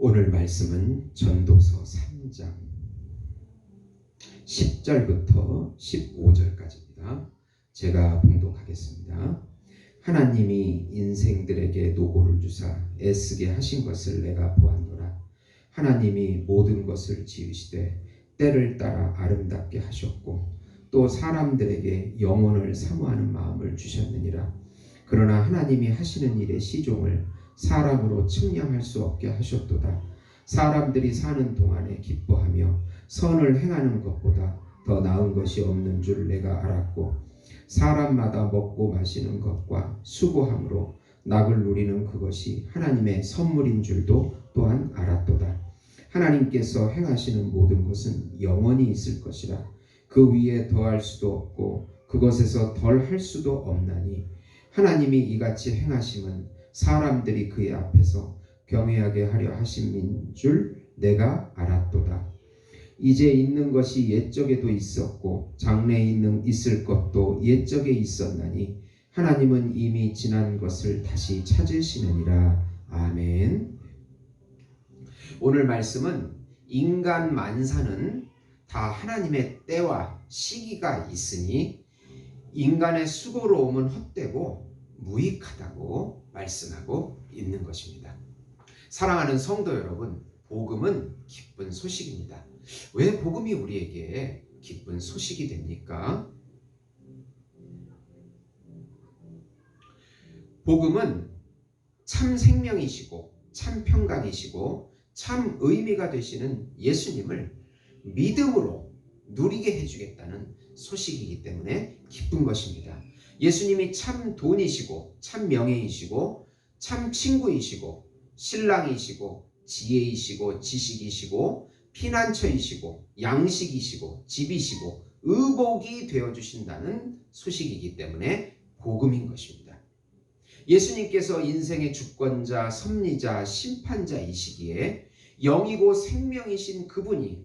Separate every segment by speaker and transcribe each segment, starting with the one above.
Speaker 1: 오늘 말씀은 전도서 3장 10절부터 15절까지입니다. 제가 봉독하겠습니다. 하나님이 인생들에게 노고를 주사 애쓰게 하신 것을 내가 보았노라. 하나님이 모든 것을 지으시되 때를 따라 아름답게 하셨고 또 사람들에게 영혼을 사모하는 마음을 주셨느니라. 그러나 하나님이 하시는 일의 시종을 사람으로 측량할 수 없게 하셨도다. 사람들이 사는 동안에 기뻐하며 선을 행하는 것보다 더 나은 것이 없는 줄 내가 알았고 사람마다 먹고 마시는 것과 수고함으로 낙을 누리는 그것이 하나님의 선물인 줄도 또한 알았도다. 하나님께서 행하시는 모든 것은 영원히 있을 것이라. 그 위에 더할 수도 없고 그것에서 덜 할 수도 없나니 하나님이 이같이 행하심은 사람들이 그의 앞에서 경외하게 하려 하심인 줄 내가 알았도다. 이제 있는 것이 옛적에도 있었고 장래에 있을 것도 옛적에 있었나니 하나님은 이미 지난 것을 다시 찾으시느니라. 아멘. 오늘 말씀은 인간 만사는 다 하나님의 때와 시기가 있으니 인간의 수고로움은 헛되고 무익하다고 말씀하고 있는 것입니다. 사랑하는 성도 여러분, 복음은 기쁜 소식입니다. 왜 복음이 우리에게 기쁜 소식이 됩니까? 복음은 참 생명이시고 참 평강이시고 참 의미가 되시는 예수님을 믿음으로 누리게 해주겠다는 소식이기 때문에 기쁜 것입니다. 예수님이 참 돈이시고 참 명예이시고 참 친구이시고 신랑이시고 지혜이시고 지식이시고 피난처이시고 양식이시고 집이시고 의복이 되어주신다는 소식이기 때문에 복음인 것입니다. 예수님께서 인생의 주권자, 섭리자, 심판자이시기에 영이고 생명이신 그분이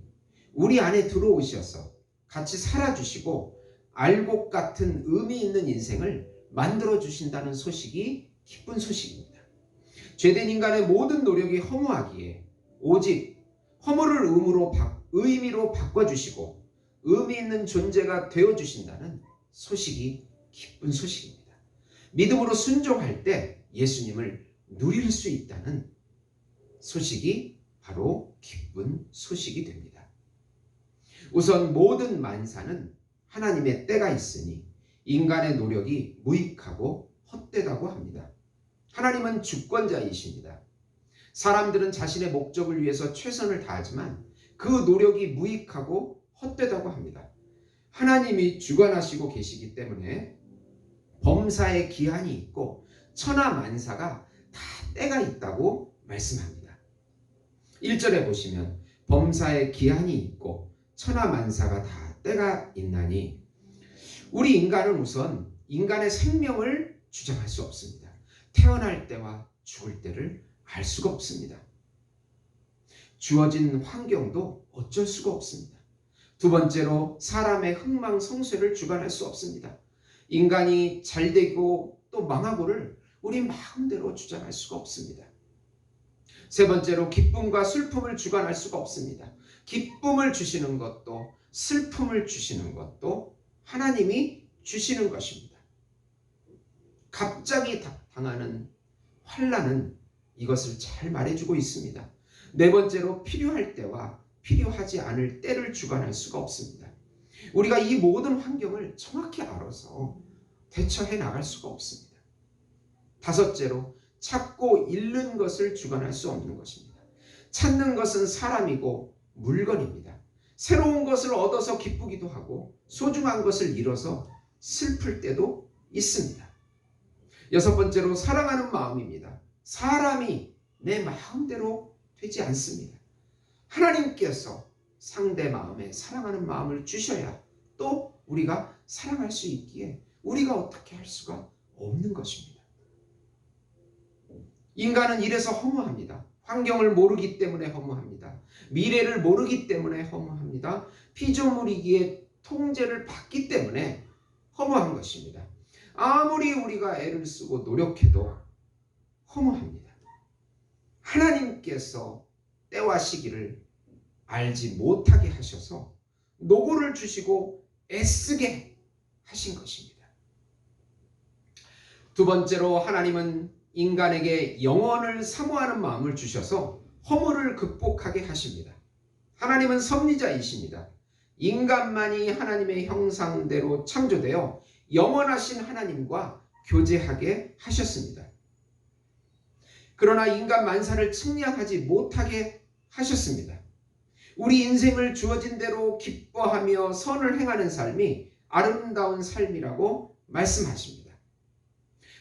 Speaker 1: 우리 안에 들어오셔서 같이 살아주시고 알곡 같은 의미 있는 인생을 만들어주신다는 소식이 기쁜 소식입니다. 죄된 인간의 모든 노력이 허무하기에 오직 허물을 의미로 바꿔주시고 의미 있는 존재가 되어주신다는 소식이 기쁜 소식입니다. 믿음으로 순종할 때 예수님을 누릴 수 있다는 소식이 바로 기쁜 소식이 됩니다. 우선 모든 만사는 하나님의 때가 있으니 인간의 노력이 무익하고 헛되다고 합니다. 하나님은 주권자이십니다. 사람들은 자신의 목적을 위해서 최선을 다하지만 그 노력이 무익하고 헛되다고 합니다. 하나님이 주관하시고 계시기 때문에 범사에 기한이 있고 천하만사가 다 때가 있다고 말씀합니다. 1절에 보시면 범사에 기한이 있고 천하만사가 다 때가 있나니 우리 인간은 우선 인간의 생명을 주장할 수 없습니다. 태어날 때와 죽을 때를 알 수가 없습니다. 주어진 환경도 어쩔 수가 없습니다. 두 번째로 사람의 흥망성쇠를 주관할 수 없습니다. 인간이 잘되고 또 망하고를 우리 마음대로 주장할 수가 없습니다. 세 번째로 기쁨과 슬픔을 주관할 수가 없습니다. 기쁨을 주시는 것도 슬픔을 주시는 것도 하나님이 주시는 것입니다. 갑자기 당하는 환난은 이것을 잘 말해주고 있습니다. 네 번째로 필요할 때와 필요하지 않을 때를 주관할 수가 없습니다. 우리가 이 모든 환경을 정확히 알아서 대처해 나갈 수가 없습니다. 다섯째로 찾고 잃는 것을 주관할 수 없는 것입니다. 찾는 것은 사람이고 물건입니다. 새로운 것을 얻어서 기쁘기도 하고 소중한 것을 잃어서 슬플 때도 있습니다. 여섯 번째로 사랑하는 마음입니다. 사람이 내 마음대로 되지 않습니다. 하나님께서 상대 마음에 사랑하는 마음을 주셔야 또 우리가 사랑할 수 있기에 우리가 어떻게 할 수가 없는 것입니다. 인간은 이래서 허무합니다. 환경을 모르기 때문에 허무합니다. 미래를 모르기 때문에 허무합니다. 피조물이기에 통제를 받기 때문에 허무한 것입니다. 아무리 우리가 애를 쓰고 노력해도 허무합니다. 하나님께서 때와 시기를 알지 못하게 하셔서 노고를 주시고 애쓰게 하신 것입니다. 두 번째로 하나님은 인간에게 영원을 사모하는 마음을 주셔서 허물을 극복하게 하십니다. 하나님은 섭리자이십니다. 인간만이 하나님의 형상대로 창조되어 영원하신 하나님과 교제하게 하셨습니다. 그러나 인간 만사를 측량하지 못하게 하셨습니다. 우리 인생을 주어진 대로 기뻐하며 선을 행하는 삶이 아름다운 삶이라고 말씀하십니다.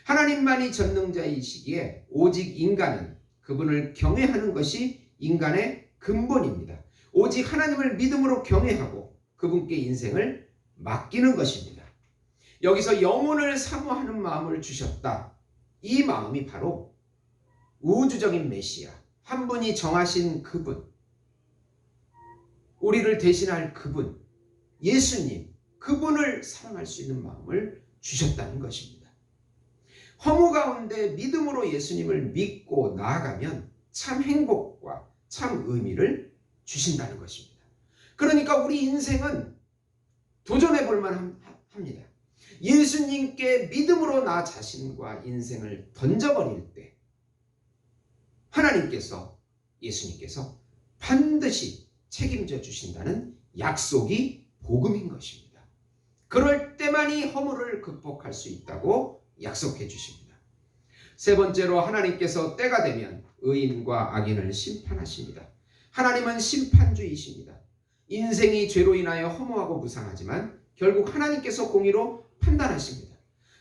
Speaker 1: 하나님만이 전능자이시기에 오직 인간은 그분을 경외하는 것이 인간의 근본입니다. 오직 하나님을 믿음으로 경외하고 그분께 인생을 맡기는 것입니다. 여기서 영혼을 사모하는 마음을 주셨다. 이 마음이 바로 우주적인 메시아, 한 분이 정하신 그분, 우리를 대신할 그분, 예수님, 그분을 사랑할 수 있는 마음을 주셨다는 것입니다. 허무 가운데 믿음으로 예수님을 믿고 나아가면 참 행복과 참 의미를 주신다는 것입니다. 그러니까 우리 인생은 도전해 볼 만합니다. 예수님께 믿음으로 나 자신과 인생을 던져버릴 때 하나님께서, 예수님께서 반드시 책임져 주신다는 약속이 복음인 것입니다. 그럴 때만이 허물을 극복할 수 있다고 약속해 주십니다. 세 번째로 하나님께서 때가 되면 의인과 악인을 심판하십니다. 하나님은 심판주이십니다. 인생이 죄로 인하여 허무하고 무상하지만 결국 하나님께서 공의로 판단하십니다.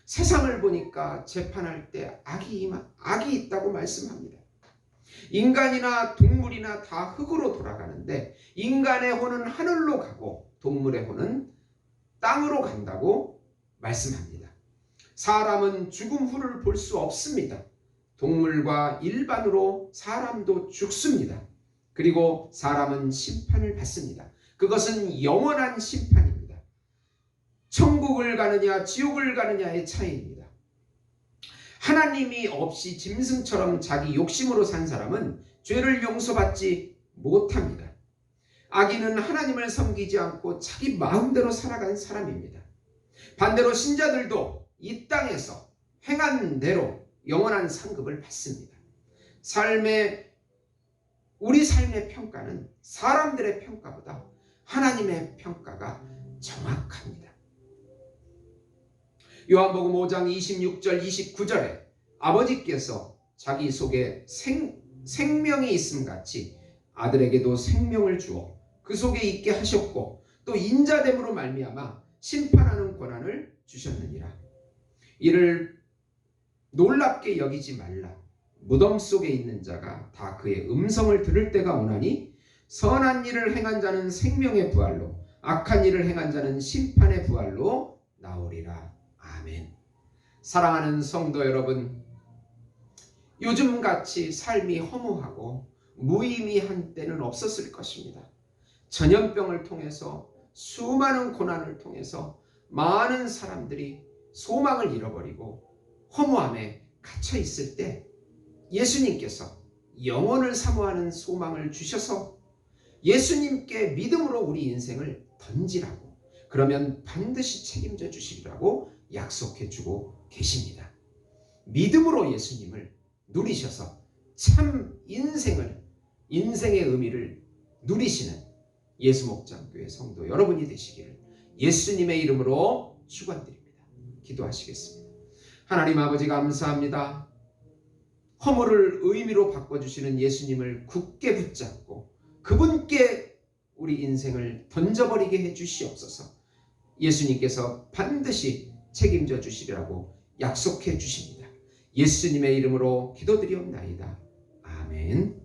Speaker 1: 세상을 보니까 재판할 때 악이 있다고 말씀합니다. 인간이나 동물이나 다 흙으로 돌아가는데 인간의 혼은 하늘로 가고 동물의 혼은 땅으로 간다고 말씀합니다. 사람은 죽음 후를 볼 수 없습니다. 동물과 일반으로 사람도 죽습니다. 그리고 사람은 심판을 받습니다. 그것은 영원한 심판입니다. 천국을 가느냐 지옥을 가느냐의 차이입니다. 하나님이 없이 짐승처럼 자기 욕심으로 산 사람은 죄를 용서받지 못합니다. 악인은 하나님을 섬기지 않고 자기 마음대로 살아간 사람입니다. 반대로 신자들도 이 땅에서 행한 대로 영원한 상급을 받습니다. 우리 삶의 평가는 사람들의 평가보다 하나님의 평가가 정확합니다. 요한복음 5장 26절 29절에 아버지께서 자기 속에 생명이 있음 같이 아들에게도 생명을 주어 그 속에 있게 하셨고 또 인자됨으로 말미암아 심판하는 권한을 주셨느니라. 이를 놀랍게 여기지 말라. 무덤 속에 있는 자가 다 그의 음성을 들을 때가 오나니 선한 일을 행한 자는 생명의 부활로 악한 일을 행한 자는 심판의 부활로 나오리라. 아멘. 사랑하는 성도 여러분, 요즘같이 삶이 허무하고 무의미한 때는 없었을 것입니다. 전염병을 통해서 수많은 고난을 통해서 많은 사람들이 소망을 잃어버리고 허무함에 갇혀 있을 때 예수님께서 영혼을 사모하는 소망을 주셔서 예수님께 믿음으로 우리 인생을 던지라고, 그러면 반드시 책임져 주시리라고 약속해 주고 계십니다. 믿음으로 예수님을 누리셔서 참 인생의 의미를 누리시는 예수목장교회 성도 여러분이 되시기를 예수님의 이름으로 축원드립니다. 기도하시겠습니다. 하나님 아버지 감사합니다. 허물을 의미로 바꿔주시는 예수님을 굳게 붙잡고 그분께 우리 인생을 던져버리게 해주시옵소서. 예수님께서 반드시 책임져 주시리라고 약속해 주십니다. 예수님의 이름으로 기도드리옵나이다. 아멘.